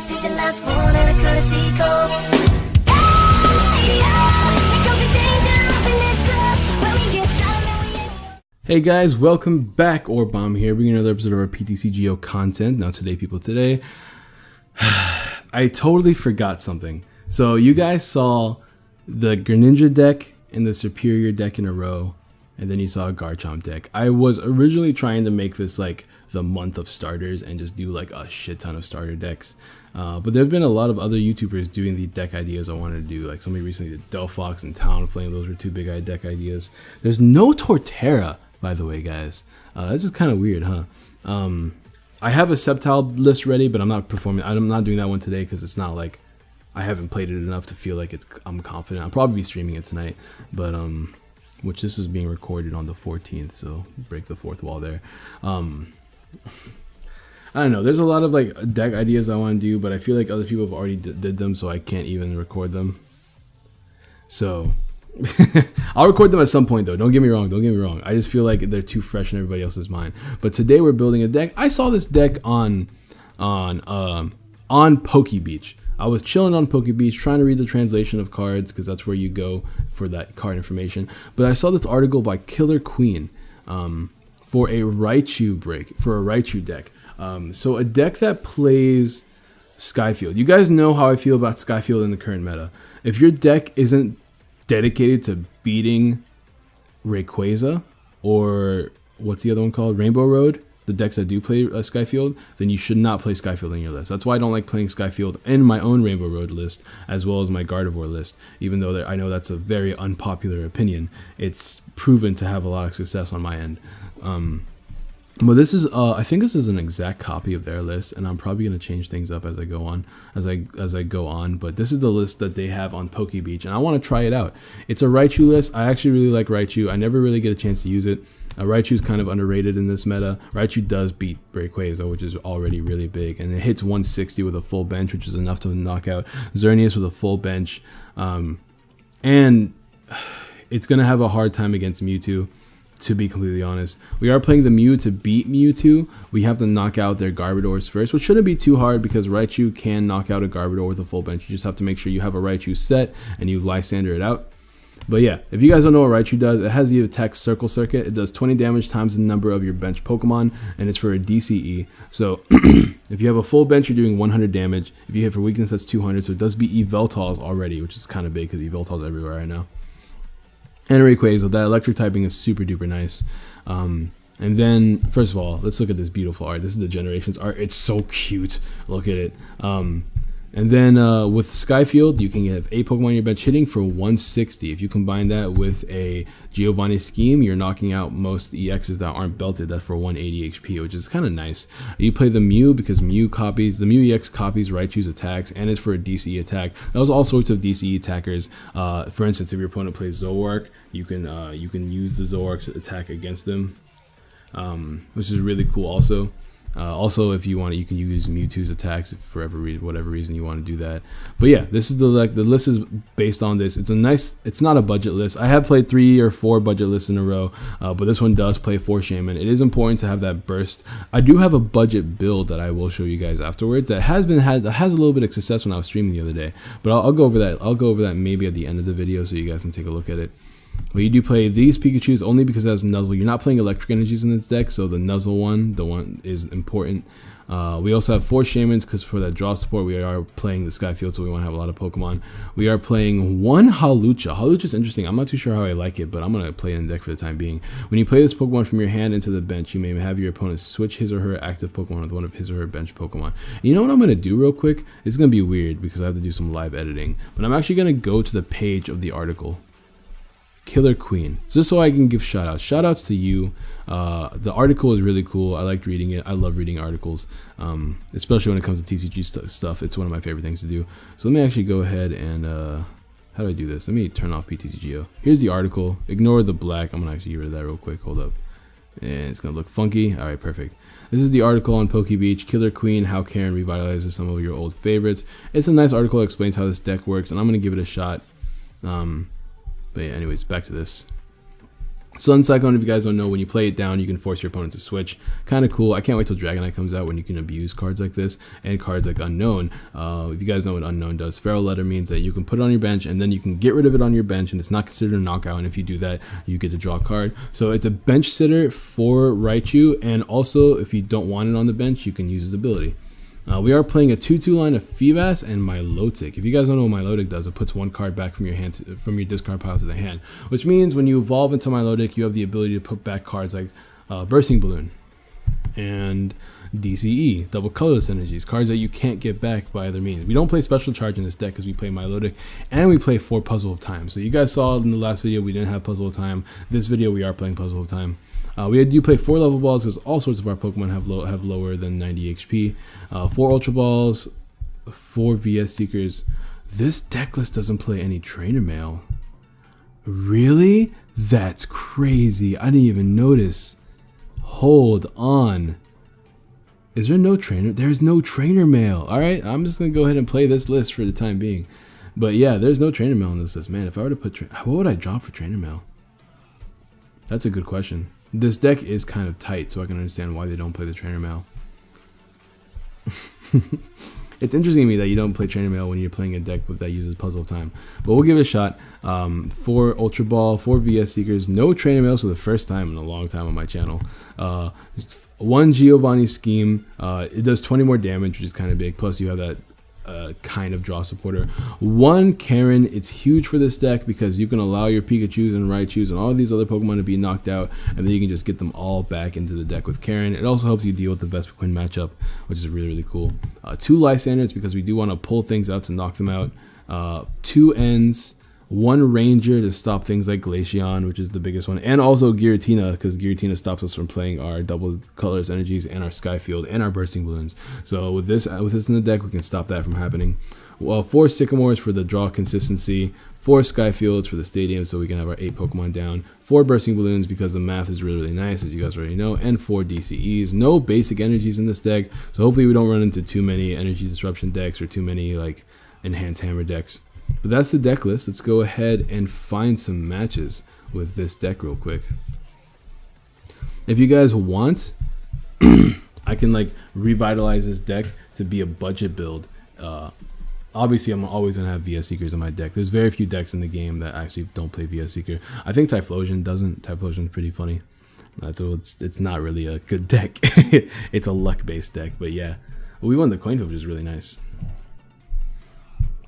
is your last one and a courtesy call. Hey guys, welcome back. Orbomb here, bringing another episode of our PTCGO content. Now today, I totally forgot something. So you guys saw the Greninja deck and the Superior deck in a row, and then you saw a Garchomp deck. I was originally trying to make this like the month of starters and just do like a shit ton of starter decks. But there's been a lot of other YouTubers doing the deck ideas I wanted to do. Like somebody recently did Delphox and Talonflame. Those were two big deck ideas. There's no Torterra, by the way, guys. That's just kind of weird, huh? I have a Sceptile list ready, but I'm not doing that one today because it's not like I haven't played it enough to feel like I'm confident. I'll probably be streaming it tonight, but which this is being recorded on the 14th, so break the fourth wall there. I don't know. There's a lot of like deck ideas I want to do, but I feel like other people have already did them, so I can't even record them. So I'll record them at some point, though. Don't get me wrong. I just feel like they're too fresh in everybody else's mind. But today we're building a deck. I saw this deck on PokeBeach. I was chilling on PokeBeach trying to read the translation of cards because that's where you go for that card information. But I saw this article by Killer Queen for a Raichu deck. So a deck that plays Skyfield. You guys know how I feel about Skyfield in the current meta. If your deck isn't dedicated to beating Rayquaza or what's the other one called? Rainbow Road, the decks that do play Skyfield, then you should not play Skyfield in your list. That's why I don't like playing Skyfield in my own Rainbow Road list as well as my Gardevoir list, even though I know that's a very unpopular opinion. It's proven to have a lot of success on my end. But this is I think this is an exact copy of their list, and I'm probably going to change things up as I go on. But this is the list that they have on PokeBeach, and I want to try it out. It's a Raichu list. I actually really like Raichu. I never really get a chance to use it. Raichu is kind of underrated in this meta. Raichu does beat Rayquaza, which is already really big, and it hits 160 with a full bench, which is enough to knock out Xerneas with a full bench. And it's going to have a hard time against Mewtwo. To be completely honest, we are playing the Mew to beat Mewtwo. We have to knock out their Garbodors first, which shouldn't be too hard because Raichu can knock out a Garbodor with a full bench. You just have to make sure you have a Raichu set and you Lysander it out. But yeah, if you guys don't know what Raichu does, it has the attack Circle Circuit. It does 20 damage times the number of your bench Pokemon, and it's for a DCE. So if you have a full bench, you're doing 100 damage. If you hit for weakness, that's 200. So it does beat Yveltal's already, which is kind of big because Yveltal's everywhere right now. And Rayquaza, that electric typing is super duper nice. And then, first of all, let's look at this beautiful art. This is the Generations art. It's so cute. Look at it. And then with Skyfield, you can have 8 Pokemon on your bench hitting for 160. If you combine that with a Giovanni Scheme, you're knocking out most EXs that aren't belted. That's for 180 HP, which is kind of nice. You play the Mew because the Mew EX copies Raichu's attacks, and it's for a DCE attack. There's all sorts of DCE attackers. For instance, if your opponent plays Zoroark, you can use the Zoroark's attack against them, which is really cool also. Also, if you want, you can use Mewtwo's attacks for whatever reason you want to do that. But yeah, this is the list is based on this. It's not a budget list. I have played 3 or 4 budget lists in a row, but this one does play 4 Shaman. It is important to have that burst. I do have a budget build that I will show you guys afterwards that has a little bit of success when I was streaming the other day. But I'll go over that. I'll go over that maybe at the end of the video so you guys can take a look at it. But you do play these Pikachus only because it has Nuzzle. You're not playing electric energies in this deck, so the Nuzzle one is important. We also have 4 Shamans because for that draw support, we are playing the Skyfield, so we want to have a lot of Pokemon. We are playing 1 Hawlucha. Hawlucha is interesting. I'm not too sure how I like it, but I'm going to play it in the deck for the time being. When you play this Pokemon from your hand into the bench, you may have your opponent switch his or her active Pokemon with one of his or her bench Pokemon. You know what I'm going to do real quick? It's going to be weird because I have to do some live editing, but I'm actually going to go to the page of the article. Killer Queen, just so I can give shoutouts to you. The article is really cool. I liked reading it. I love reading articles, especially when it comes to TCG stuff. It's one of my favorite things to do. So let me actually go ahead and how do I do this? Let me turn off PTCGO. Here's the article. Ignore the black. I'm gonna actually get rid of that real quick. Hold up, and it's gonna look funky. All right, perfect. This is the article on PokeBeach. Killer Queen: How Karen Revitalizes Some of Your Old Favorites. It's a nice article that explains how this deck works, and I'm gonna give it a shot. But yeah, anyways, back to this. Sun Cyclone, if you guys don't know, when you play it down, you can force your opponent to switch. Kind of cool. I can't wait till Dragonite comes out when you can abuse cards like this and cards like Unknown. If you guys know what Unknown does, Feral Letter means that you can put it on your bench and then you can get rid of it on your bench and it's not considered a knockout. And if you do that, you get to draw a card. So it's a bench sitter for Raichu, and also if you don't want it on the bench, you can use his ability. We are playing a 2-2 line of Feebas and Milotic. If you guys don't know what Milotic does, it puts one card back from your hand from your discard pile to the hand, which means when you evolve into Milotic, you have the ability to put back cards like Bursting Balloon and DCE, double colorless energies, cards that you can't get back by other means. We don't play Special Charge in this deck because we play Milotic and we play 4 Puzzle of Time. So you guys saw in the last video we didn't have Puzzle of Time. This video we are playing Puzzle of Time. We do play 4 level balls because all sorts of our Pokemon have lower than 90 HP. 4 Ultra Balls, 4 VS Seekers. This deck list doesn't play any Trainer Mail. Really? That's crazy. I didn't even notice. Hold on. Is there no trainer? There's no Trainer Mail. Alright, I'm just going to go ahead and play this list for the time being. But yeah, there's no Trainer Mail on this list. Man, if I were to put... what would I drop for Trainer Mail? That's a good question. This deck is kind of tight, so I can understand why they don't play the Trainer Mail. It's interesting to me that you don't play Trainer Mail when you're playing a deck that uses Puzzle of Time. But we'll give it a shot. 4 Ultra Ball, 4 VS Seekers, no Trainer Mails for the first time in a long time on my channel. 1 Giovanni Scheme. It does 20 more damage, which is kind of big. Plus you have that kind of draw supporter. 1 Karen. It's huge for this deck because you can allow your Pikachus and Raichus and all of these other Pokemon to be knocked out, and then you can just get them all back into the deck with Karen. It also helps you deal with the Vespiquen matchup, which is really, really cool. 2 Lysanders because we do want to pull things out to knock them out. 2 Ends. 1 Ranger to stop things like Glaceon, which is the biggest one, and also Giratina, because Giratina stops us from playing our double colors energies and our Skyfield and our Bursting Balloons. So with this in the deck, we can stop that from happening. Well, 4 Sycamores for the draw consistency, 4 Skyfields for the stadium, so we can have our 8 Pokemon down, 4 Bursting Balloons because the math is really, really nice, as you guys already know, and 4 DCEs. No basic energies in this deck, so hopefully we don't run into too many energy disruption decks or too many like enhanced hammer decks. But that's the deck list. Let's go ahead and find some matches with this deck real quick. If you guys want, I can like revitalize this deck to be a budget build. Obviously, I'm always going to have VS Seekers in my deck. There's very few decks in the game that actually don't play VS Seeker. I think Typhlosion doesn't. Typhlosion's pretty funny. So it's not really a good deck. It's a luck-based deck. But yeah, we won the coin flip, which is really nice.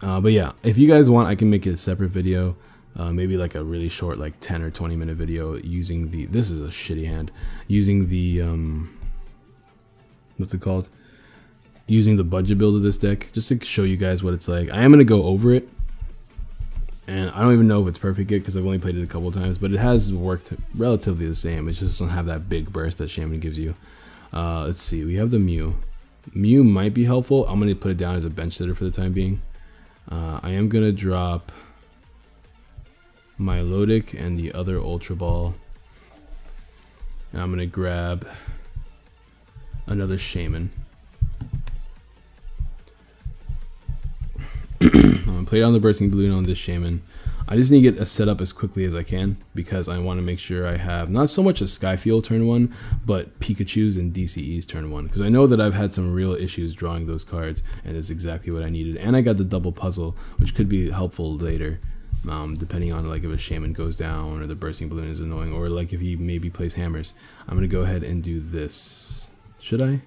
But yeah, if you guys want, I can make it a separate video, maybe like a really short, like 10 or 20 minute video using the, this is a shitty hand, using the, what's it called? Using the budget build of this deck, just to show you guys what it's like. I am going to go over it, and I don't even know if it's perfect yet because I've only played it a couple of times, but it has worked relatively the same. It just doesn't have that big burst that Shaman gives you. Let's see, we have the Mew. Mew might be helpful. I'm going to put it down as a bench sitter for the time being. I am going to drop Milotic and the other Ultra Ball. And I'm going to grab another Shaman. I'm going to play down the Bursting Balloon on this Shaman. I just need to get a setup as quickly as I can because I want to make sure I have not so much a Skyfield turn 1, but Pikachu's and DCE's turn 1. Because I know that I've had some real issues drawing those cards, and it's exactly what I needed. And I got the double puzzle, which could be helpful later, depending on like if a Shaman goes down or the Bursting Balloon is annoying, or like if he maybe plays hammers. I'm going to go ahead and do this. Should I?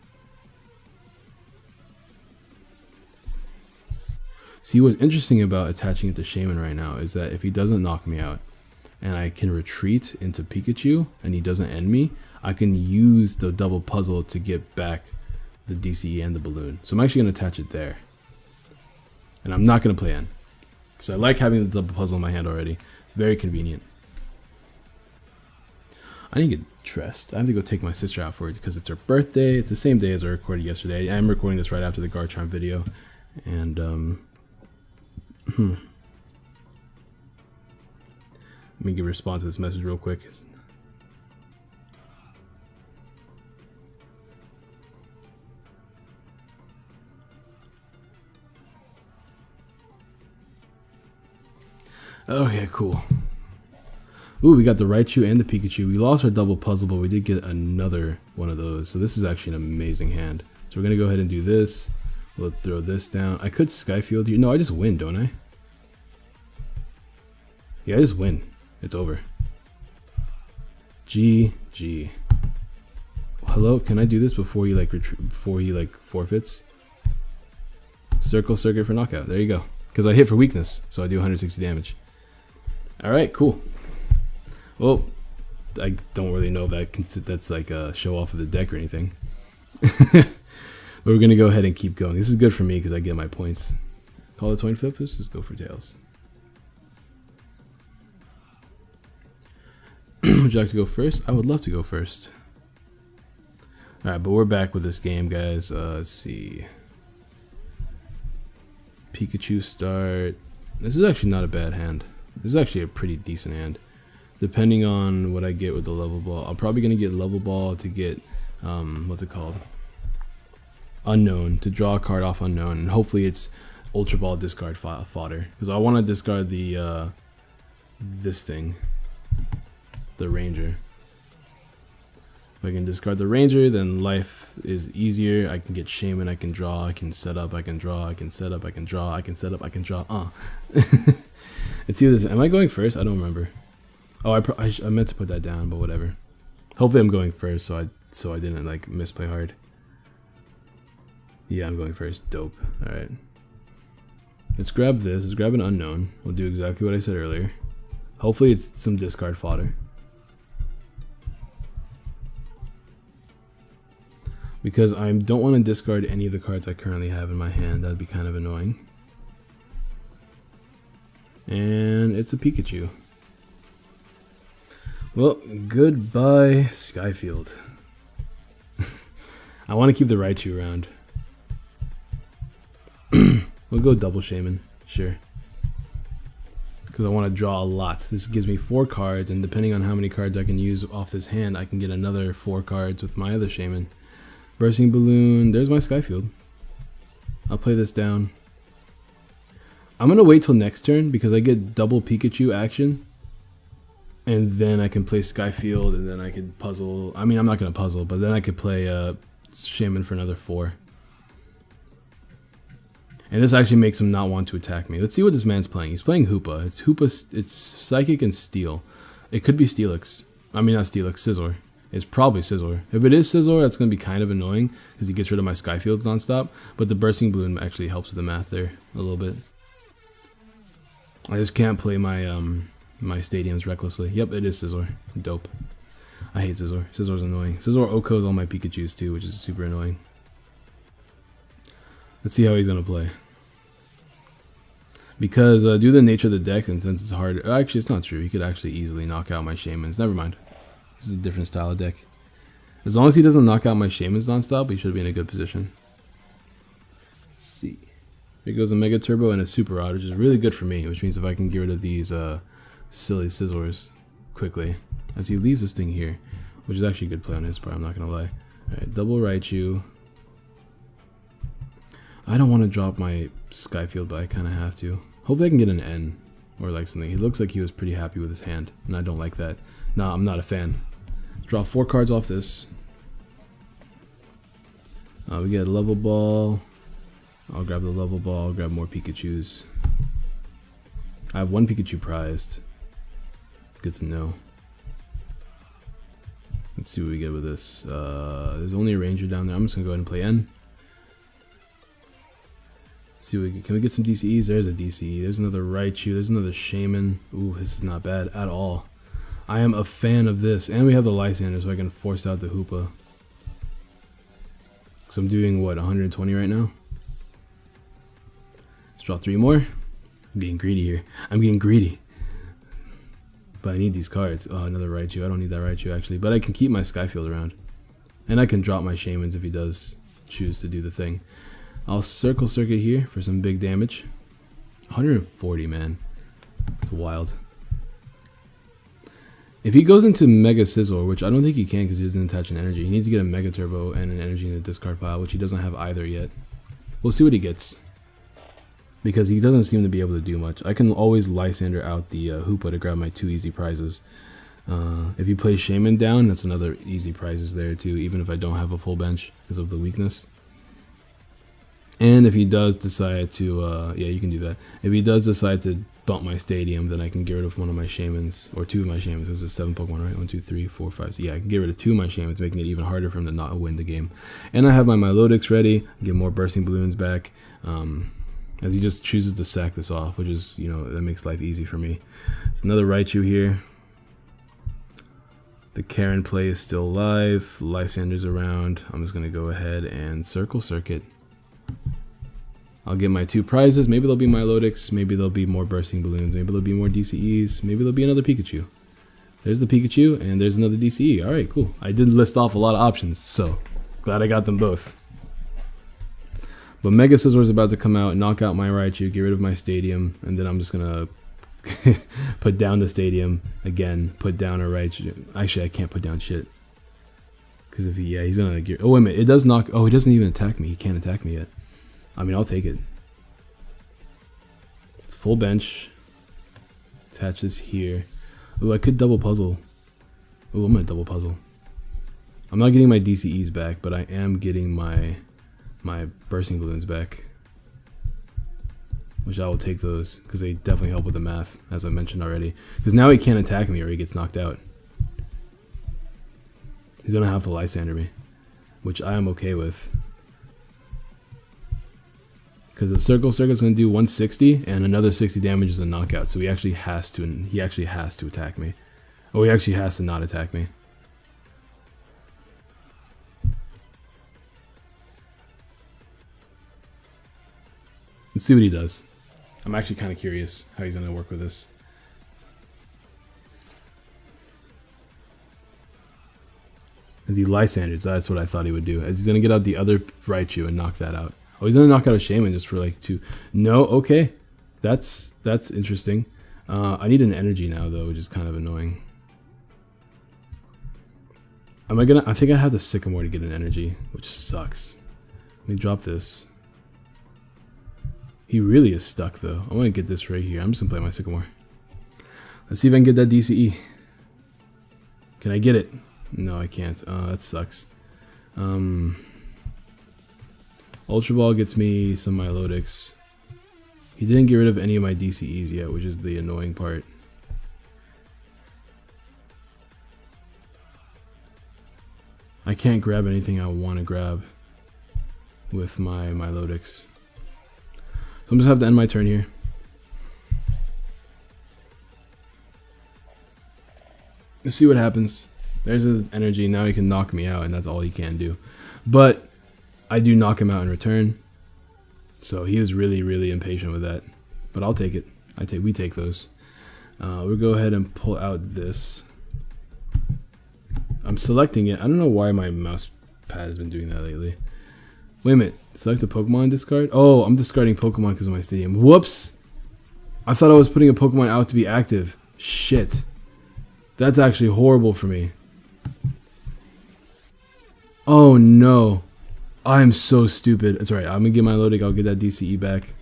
See, what's interesting about attaching it to Shaman right now is that if he doesn't knock me out and I can retreat into Pikachu and he doesn't end me, I can use the double puzzle to get back the DCE and the balloon. So I'm actually going to attach it there. And I'm not going to play N because I like having the double puzzle in my hand already. It's very convenient. I need to get dressed. I have to go take my sister out for it because it's her birthday. It's the same day as I recorded yesterday. I'm recording this right after the Garchomp video. And, let me give a response to this message real quick. Okay, cool. Ooh, we got the Raichu and the Pikachu. We lost our double puzzle, but we did get another one of those. So this is actually an amazing hand. So we're going to go ahead and do this. We'll throw this down. I could Skyfield here. No, I just win, don't I? Yeah, I just win. It's over. GG. Hello, can I do this before he like forfeits? Circle circuit for knockout. There you go. Because I hit for weakness, so I do 160 damage. All right, cool. Well, I don't really know if that's like a show off of the deck or anything. But we're gonna go ahead and keep going. This is good for me because I get my points. Call it 20 flip. Let's just go for tails. Would you like to go first? I would love to go first. All right, but we're back with this game, guys. Let's see. Pikachu start. This is actually not a bad hand. This is actually a pretty decent hand. Depending on what I get with the level ball. I'm probably going to get level ball to get, what's it called? Unknown, to draw a card off unknown. And hopefully it's Ultra Ball discard fodder. Because I want to discard the, this thing. The Ranger. If I can discard the Ranger, then life is easier. I can get Shaman, I can draw, I can set up, I can draw, I can set up, I can draw, I can set up, I can draw. Let's see this. Am I going first? I don't remember. Oh, I meant to put that down, but whatever. Hopefully I'm going first, so I didn't like misplay hard. Yeah, I'm going first. Dope. All right. Let's grab this. Let's grab an unknown. We'll do exactly what I said earlier. Hopefully it's some discard fodder. Because I don't want to discard any of the cards I currently have in my hand. That'd be kind of annoying. And it's a Pikachu. Well, goodbye, Skyfield. I want to keep the Raichu around. We'll go double Shaman, sure. Because I want to draw a lot. This gives me 4 cards, and depending on how many cards I can use off this hand, I can get another 4 cards with my other Shaman. Bursting Balloon, there's my Skyfield. I'll play this down. I'm going to wait till next turn because I get double Pikachu action. And then I can play Skyfield, and then I could puzzle. I mean, I'm not going to puzzle, but then I could play Shaman for another 4. And this actually makes him not want to attack me. Let's see what this man's playing. He's playing Hoopa. It's Hoopa. It's Psychic and Steel. It could be Steelix. I mean, not Steelix, Scizor. It's probably Scizor. If it is Scizor, that's going to be kind of annoying because he gets rid of my Skyfields nonstop. But the Bursting Balloon actually helps with the math there a little bit. I just can't play my my stadiums recklessly. Yep, it is Scizor. Dope. I hate Scizor. Scizor's annoying. Scizor OHKOs all my Pikachus too, which is super annoying. Let's see how he's going to play. Because due to the nature of the deck, and since it's hard... Actually, it's not true. He could actually easily knock out my Shamans. Never mind. This is a different style of deck. As long as he doesn't knock out my Shamans nonstop, he should be in a good position. Let's see. Here goes a Mega Turbo and a Super Rod, which is really good for me, which means if I can get rid of these silly Scizors quickly, as he leaves this thing here, which is actually a good play on his part, I'm not going to lie. Alright, double Raichu. I don't want to drop my Skyfield, but I kind of have to. Hopefully I can get an N or like something. He looks like he was pretty happy with his hand, and I don't like that. Nah, I'm not a fan. Draw 4 cards off this. We get a level ball. I'll grab the level ball. I'll grab more Pikachus. I have 1 Pikachu prized. It's good to know. Let's see what we get with this. There's only a Ranger down there. I'm just gonna go ahead and play N. See what we get. Can we get some DCEs? There's a DCE. There's another Raichu. There's another Shaman. Ooh, this is not bad at all. I am a fan of this. And we have the Lysander, so I can force out the Hoopa. So I'm doing, what, 120 right now? Let's draw 3 more. I'm getting greedy here. I'm getting greedy. But I need these cards. Oh, another Raichu. I don't need that Raichu, actually. But I can keep my Skyfield around. And I can drop my Shamans if he does choose to do the thing. I'll Circle Circuit here for some big damage. 140, man. That's wild. If he goes into Mega Scizor, which I don't think he can because he doesn't attach an energy, he needs to get a Mega Turbo and an energy in the discard pile, which he doesn't have either yet. We'll see what he gets. because he doesn't seem to be able to do much. I can always Lysander out the Hoopa to grab my 2 easy prizes. If he plays Shaman down, that's another easy prizes there too, even if I don't have a full bench because of the weakness. And if he does decide to, yeah, you can do that. If he does decide to bump my stadium, then I can get rid of one of my Shamans, or 2 of my Shamans. This is 7 Pokemon, right? 1, 2, 3, 4, 5. So yeah, I can get rid of 2 of my Shamans, making it even harder for him to not win the game. And I have my Milotics ready, get more Bursting Balloons back. As he just chooses to sack this off, which is, you know, that makes life easy for me. It's another Raichu here. The Karen play is still alive. Lysander's around. I'm just going to go ahead and Circle Circuit. I'll get my 2 prizes. Maybe there'll be Milotics. Maybe there'll be more Bursting Balloons. Maybe there'll be more DCEs. Maybe there'll be another Pikachu. There's the Pikachu, and there's another DCE. Alright, cool. I did list off a lot of options, so glad I got them both. But Mega Scizor is about to come out, knock out my Raichu, get rid of my stadium, and then I'm just gonna put down the stadium again, put down a Raichu. Actually, I can't put down shit. Because if he, yeah, he's gonna get, oh wait a minute, it does knock, oh, he doesn't even attack me, he can't attack me yet. I mean, I'll take it. It's full bench. Attach this here. Ooh, I could double puzzle. Ooh, I'm gonna double puzzle. I'm not getting my DCEs back, but I am getting my Bursting Balloons back, which I will take those because they definitely help with the math, as I mentioned already. Because now he can't attack me or he gets knocked out. He's gonna have to Lysander me, which I am okay with. Because the Circle Circuit is gonna do 160 and another 60 damage is a knockout, so he actually has to attack me, or he actually has to not attack me. Let's see what he does. I'm actually kind of curious how he's going to work with this. As he Lysanders, that's what I thought he would do. As he's going to get out the other Raichu and knock that out. Oh, he's going to knock out a Shaman just for like 2. No, okay. That's interesting. I need an energy now though, which is kind of annoying. I think I have the Sycamore to get an energy, which sucks. Let me drop this. He really is stuck though. I want to get this right here. I'm just going to play my Sycamore. Let's see if I can get that DCE. Can I get it? No, I can't. That sucks. Ultra Ball gets me some Milotics. He didn't get rid of any of my DCEs yet, which is the annoying part. I can't grab anything I want to grab with my Milotics. So I'm just have to end my turn here. Let's see what happens. There's his energy. Now he can knock me out, and that's all he can do. But I do knock him out in return. So he was really, really impatient with that. But I'll take it. We take those. We'll go ahead and pull out this. I'm selecting it. I don't know why my mouse pad has been doing that lately. Wait a minute. Select the Pokemon discard? Oh, I'm discarding Pokemon because of my stadium. Whoops! I thought I was putting a Pokemon out to be active. Shit. That's actually horrible for me. Oh no. I am so stupid. It's alright. I'm gonna get my Milotic. I'll get that DCE back.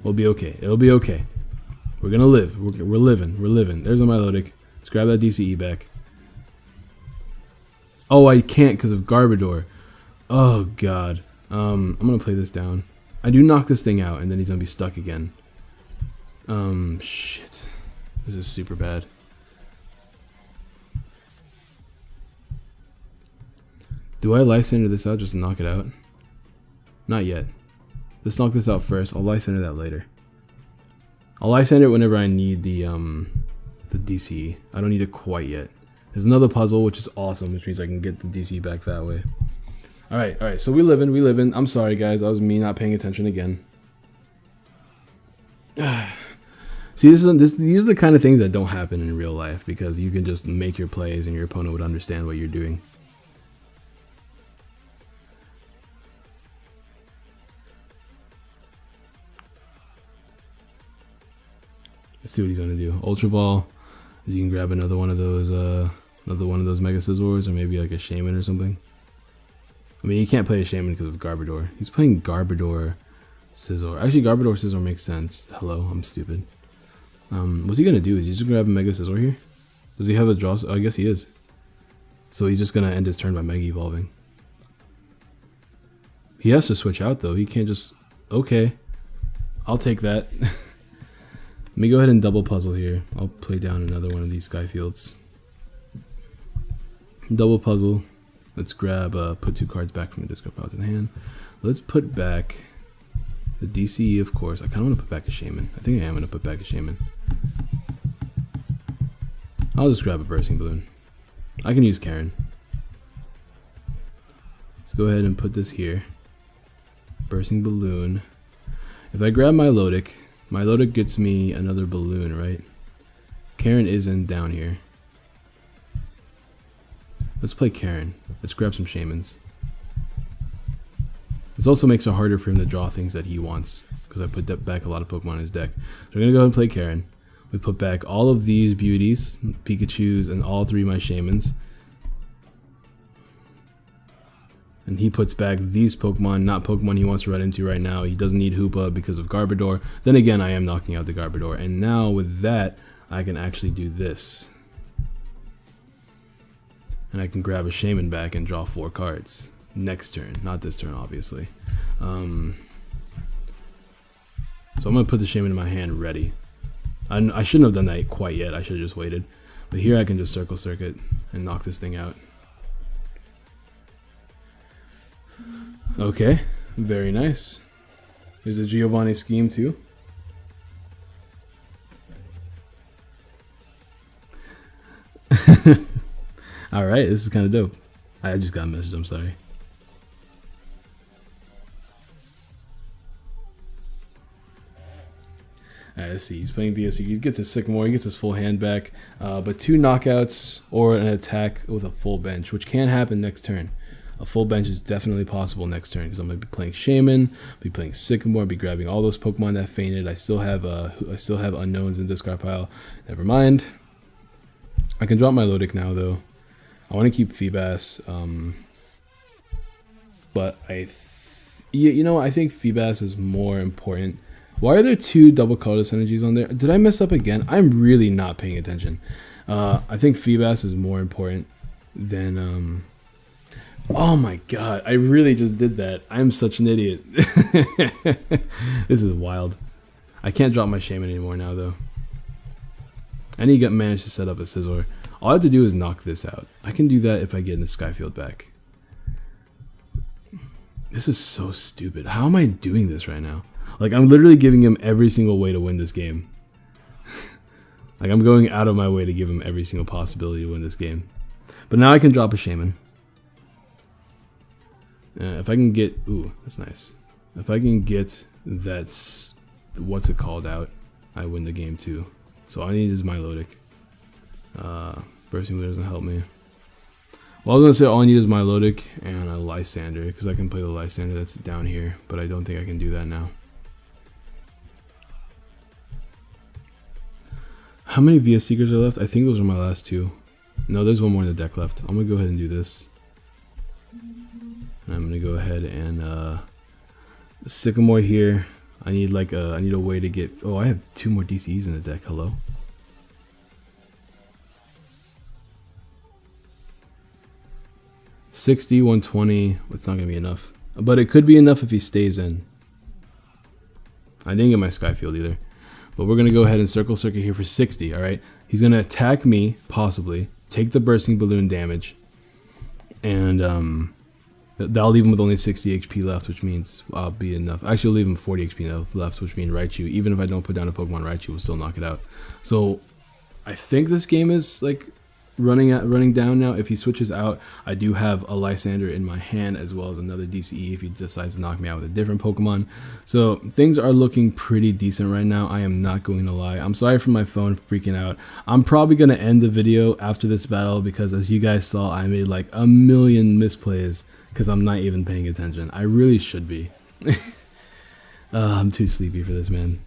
We'll be okay. It'll be okay. We're gonna live. We're living. We're living. There's a Milotic. Let's grab that DCE back. Oh, I can't because of Garbodor. Oh god. I'm gonna play this down. I do knock this thing out and then he's gonna be stuck again. Shit. This is super bad. Do I Lysander this out just to knock it out? Not yet. Let's knock this out first. I'll Lysander that later. I'll Lysander it whenever I need the DCE. I don't need it quite yet. There's another puzzle, which is awesome, which means I can get the DC back that way. Alright, so we living. I'm sorry, guys. That was me not paying attention again. See, these are the kind of things that don't happen in real life because you can just make your plays and your opponent would understand what you're doing. Let's see what he's gonna do. Ultra Ball. You can grab another one of those Mega Scizors, or maybe like a Shaman or something. I mean, you can't play a Shaman because of Garbodor. He's playing Garbodor Scizor. Actually, Garbodor Scizor makes sense. Hello, I'm stupid. What's he gonna do? Is he just gonna grab a Mega Scizor here? Does he have a draw? Oh, I guess he is. So he's just gonna end his turn by Mega Evolving. He has to switch out though. He can't just. Okay, I'll take that. Let me go ahead and double puzzle here. I'll play down another one of these Sky Fields. Double puzzle. Let's grab, put 2 cards back from the discard pile to the hand. Let's put back the DCE, of course. I kind of want to put back a Shaman. I think I am going to put back a Shaman. I'll just grab a Bursting Balloon. I can use Karen. Let's go ahead and put this here. Bursting Balloon. If I grab my Milotic gets me another balloon, right? Karen isn't down here. Let's play Karen. Let's grab some Shamans. This also makes it harder for him to draw things that he wants, because I put back a lot of Pokemon in his deck. So we're going to go ahead and play Karen. We put back all of these beauties, Pikachus, and all 3 of my Shamans. And he puts back these Pokemon, not Pokemon he wants to run into right now. He doesn't need Hoopa because of Garbodor. Then again, I am knocking out the Garbodor. And now with that, I can actually do this. And I can grab a Shaman back and draw 4 cards. Next turn, not this turn, obviously. So I'm going to put the Shaman in my hand ready. I shouldn't have done that quite yet. I should have just waited. But here I can just Circle Circuit and knock this thing out. Okay, very nice. There's a Giovanni scheme too. Alright, this is kind of dope. I just got a message, I'm sorry. Alright, let's see. He's playing VSC. He gets his Sycamore, he gets his full hand back, but 2 knockouts or an attack with a full bench, which can happen next turn. A full bench is definitely possible next turn because I'm going to be playing Shaman, be playing Sycamore, be grabbing all those Pokemon that fainted. I still have unknowns in discard pile. Never mind. I can drop my Milotic now though. I want to keep Feebas, but you know what? I think Feebas is more important. Why are there 2 double colorless energies on there? Did I mess up again? I'm really not paying attention. I think Feebas is more important than oh my god, I really just did that. I'm such an idiot. This is wild. I can't drop my Shaman anymore now though. I need to manage to set up a Scizor. All I have to do is knock this out. I can do that if I get in the Skyfield back. This is so stupid. How am I doing this right now? Like, I'm literally giving him every single way to win this game. Like, I'm going out of my way to give him every single possibility to win this game. But now I can drop a Shaman. If I can get... Ooh, that's nice. If I can get that's... What's it called out? I win the game too. So all I need is Milotic. Bursting Balloon doesn't help me. Well, I was going to say all I need is Milotic and a Lysander, because I can play the Lysander that's down here, but I don't think I can do that now. How many VS Seekers are left? I think those are my last 2. No, there's one more in the deck left. I'm going to go ahead and do this. I'm going to go ahead and Sycamore here. I need a way to get... Oh, I have 2 more DCEs in the deck. Hello? $60, $120. It's not going to be enough. But it could be enough if he stays in. I didn't get my Skyfield either. But we're going to go ahead and Circle Circuit here for 60, alright? He's going to attack me, possibly. Take the Bursting Balloon damage. And that'll leave him with only 60 HP left, which means I'll be enough. Actually, I'll leave him 40 HP left, which means Raichu. Even if I don't put down a Pokemon, Raichu will still knock it out. So I think this game is like running down now. If he switches out, I do have a Lysander in my hand as well as another DCE if he decides to knock me out with a different Pokemon. So things are looking pretty decent right now. I am not going to lie. I'm sorry for my phone freaking out. I'm probably going to end the video after this battle because, as you guys saw, I made like a million misplays because I'm not even paying attention. I really should be. I'm too sleepy for this, man.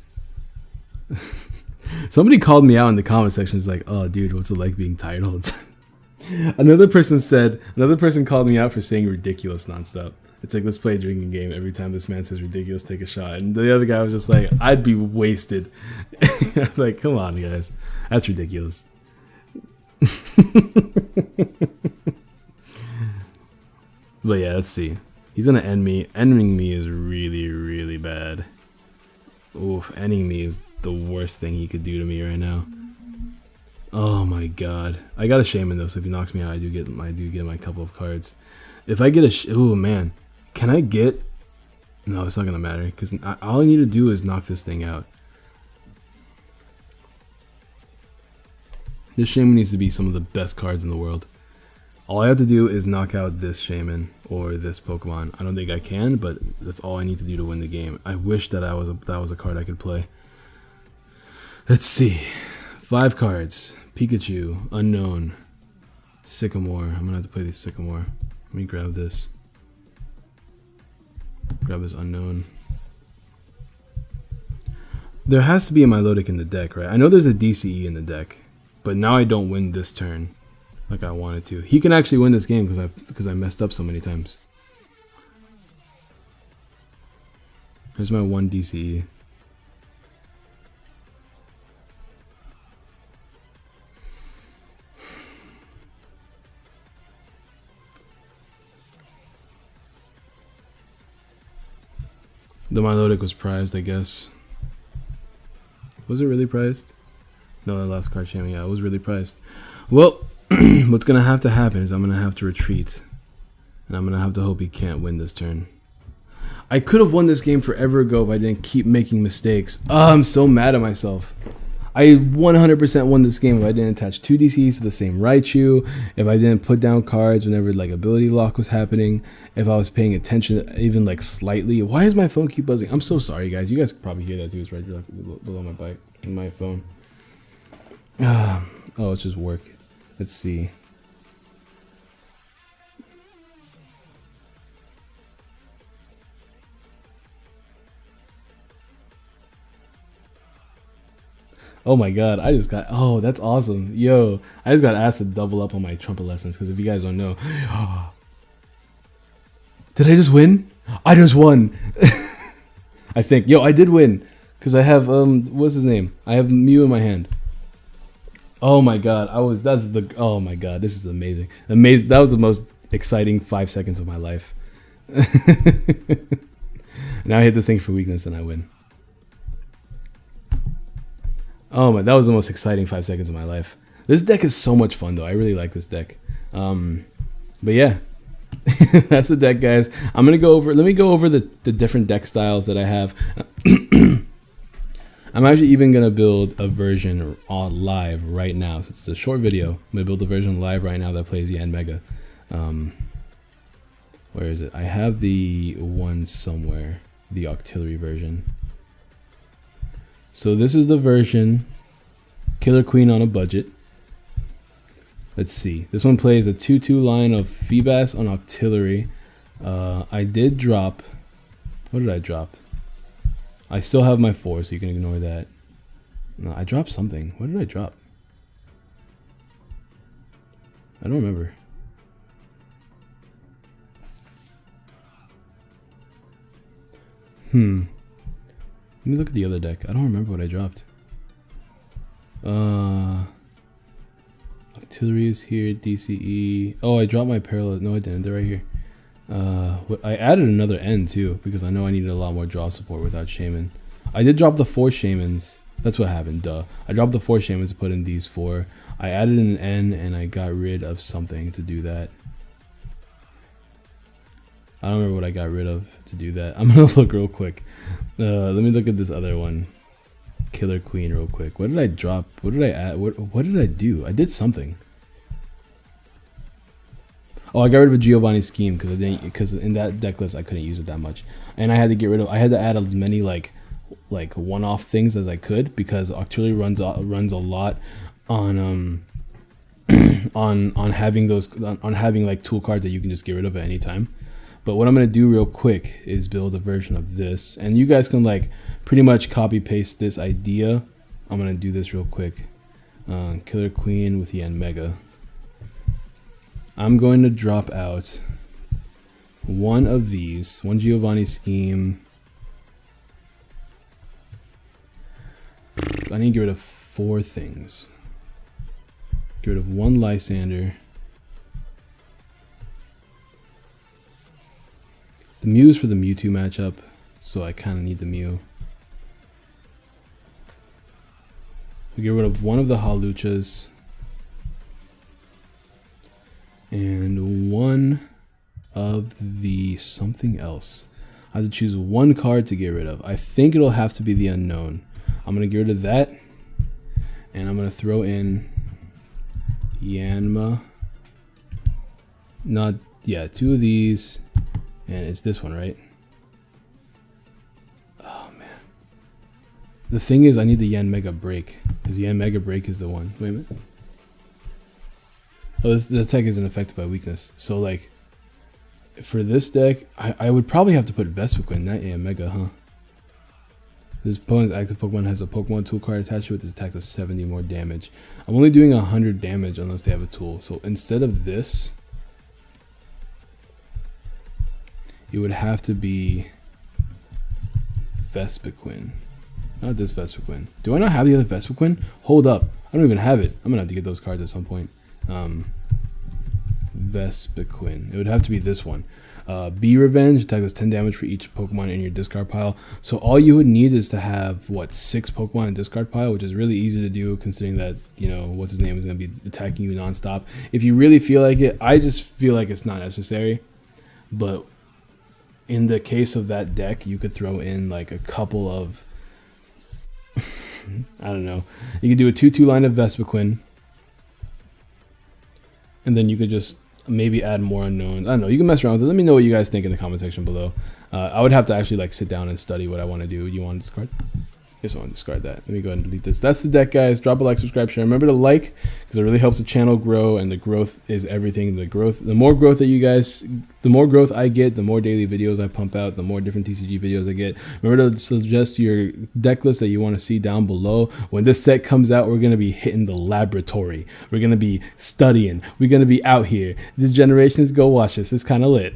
Somebody called me out in the comment section. It's like, oh, dude, what's it like being tired all the time? Another person called me out for saying ridiculous nonstop. It's like, let's play a drinking game. Every time this man says ridiculous, take a shot. And the other guy was just like, I'd be wasted. I was like, come on, guys. That's ridiculous. But yeah, let's see. He's gonna end me. Ending me is really, really bad. Oof, ending me is the worst thing he could do to me right now. Oh my god. I got a shaman though, so if he knocks me out, I do get my couple of cards. If I get a oh man. Can I get... No, it's not gonna matter, because all I need to do is knock this thing out. This shaman needs to be some of the best cards in the world. All I have to do is knock out this shaman or this Pokemon. I don't think I can, but that's all I need to do to win the game. I wish that that was a card I could play. Let's see. 5 cards. Pikachu, Unknown, Sycamore. I'm gonna have to play the Sycamore. Let me grab this. Grab his Unknown. There has to be a Milotic in the deck, right? I know there's a DCE in the deck, but now I don't win this turn like I wanted to. He can actually win this game because I messed up so many times. Here's my 1 DCE. The Milotic was prized, I guess. Was it really prized? No, the last card shaman, yeah, it was really prized. Well, what's gonna have to happen is I'm gonna have to retreat. And I'm gonna have to hope he can't win this turn. I could have won this game forever ago if I didn't keep making mistakes. Oh, I'm so mad at myself. I 100% won this game if I didn't attach 2 DCs to the same Raichu, if I didn't put down cards whenever like ability lock was happening, if I was paying attention even like slightly. Why does my phone keep buzzing? I'm so sorry, guys. You guys could probably hear that too. It's right below my bike in my phone. Oh, it's just work. Let's see. Oh my god, I just got... Oh, that's awesome. Yo, I just got asked to double up on my trumpet lessons, because if you guys don't know... Did I just win? I just won! I think. Yo, I did win. Because I have, what's his name? I have Mew in my hand. Oh my god, oh my god, this is amazing. That was the most exciting 5 seconds of my life. Now I hit this thing for weakness and I win. Oh my, that was the most exciting 5 seconds of my life. This deck is so much fun though. I really like this deck. But yeah, that's the deck, guys. Let me go over the different deck styles that I have. I'm actually even gonna build a version on live right now. So it's a short video. I'm gonna build a version live right now that plays Yanmega. Where is it? I have the one somewhere, the Octillery version. So this is the version, Killer Queen on a budget. Let's see. This one plays a 2/2 line of Feebas on Octillery. I did drop. What did I drop? I still have my 4, so you can ignore that. No, I dropped something. What did I drop? I don't remember. Let me look at the other deck. I don't remember what I dropped. Octillery is here, DCE. Oh, I dropped my parallel. No, I didn't. They're right here. I added another N too, because I know I needed a lot more draw support without Shaman. I did drop the 4 Shamans. That's what happened, duh. I dropped the 4 Shamans to put in these 4. I added an N and I got rid of something to do that. I don't remember what I got rid of to do that. I'm gonna look real quick. Let me look at this other one. Killer Queen real quick. What did I drop? What did I add? What did I do? I did something. Oh, I got rid of a Giovanni Scheme because in that deck list I couldn't use it that much. And I had to add as many like one-off things as I could, because Octillery runs a lot on on having like tool cards that you can just get rid of at any time. But what I'm gonna do real quick is build a version of this, and you guys can like pretty much copy paste this idea. I'm gonna do this real quick. Killer Queen with Yanmega. I'm going to drop out one of these, one Giovanni Scheme. I need to get rid of 4 things. Get rid of 1 Lysander. The Mew is for the Mewtwo matchup, so I kind of need the Mew. We get rid of 1 of the Haluchas. And 1 of the something else. I have to choose 1 card to get rid of. I think it'll have to be the Unknown. I'm going to get rid of that. And I'm going to throw in Yanma. 2 of these. And it's this one, right? Oh, man. The thing is, I need the Yanmega Break. Because Yanmega Break is the one. Wait a minute. Oh, the attack isn't affected by weakness. So, like, for this deck, I would probably have to put Vespiquen, not Yanmega, huh? This opponent's active Pokemon has a Pokemon tool card attached to it. This attack does 70 more damage. I'm only doing 100 damage unless they have a tool. So instead of this, it would have to be Vespiquen. Not this Vespiquen. Do I not have the other Vespiquen? Hold up. I don't even have it. I'm going to have to get those cards at some point. Vespiquen. It would have to be this one. Bee Revenge, attack does 10 damage for each Pokemon in your discard pile. So all you would need is to have, what, 6 Pokemon in discard pile, which is really easy to do considering that, you know, what's his name is going to be attacking you nonstop. If you really feel like it, I just feel like it's not necessary. But in the case of that deck, you could throw in like a couple of, I don't know. You could do a 2/2 line of Vespiquen. And then you could just maybe add more unknowns. I don't know. You can mess around with it. Let me know what you guys think in the comment section below. I would have to actually like sit down and study what I want to do. You want to discard? Yes, I want to discard that. Let me go ahead and delete this. That's the deck, guys. Drop a like, subscribe, share. Remember to like because it really helps the channel grow, and the growth is everything. The more growth that you guys, the more growth I get, the more daily videos I pump out, the more different TCG videos I get. Remember to suggest your deck list that you want to see down below. When this set comes out, we're gonna be hitting the laboratory. We're gonna be studying. We're gonna be out here. This generations go watch this. It's kind of lit.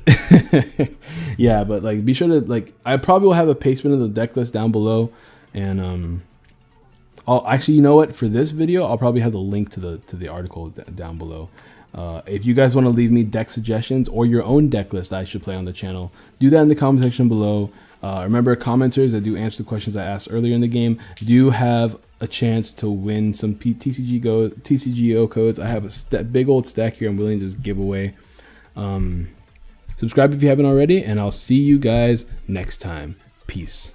Yeah, but like, be sure to like. I probably will have a placement of the deck list down below. And I'll actually, you know what, for this video I'll probably have the link to the article down below. If you guys want to leave me deck suggestions or your own deck list that I should play on the channel, do that in the comment section below. Remember, commenters that do answer the questions I asked earlier in the game do have a chance to win some PTCGO codes. I have a big old stack here I'm willing to just give away. Subscribe if you haven't already, and I'll see you guys next time. Peace.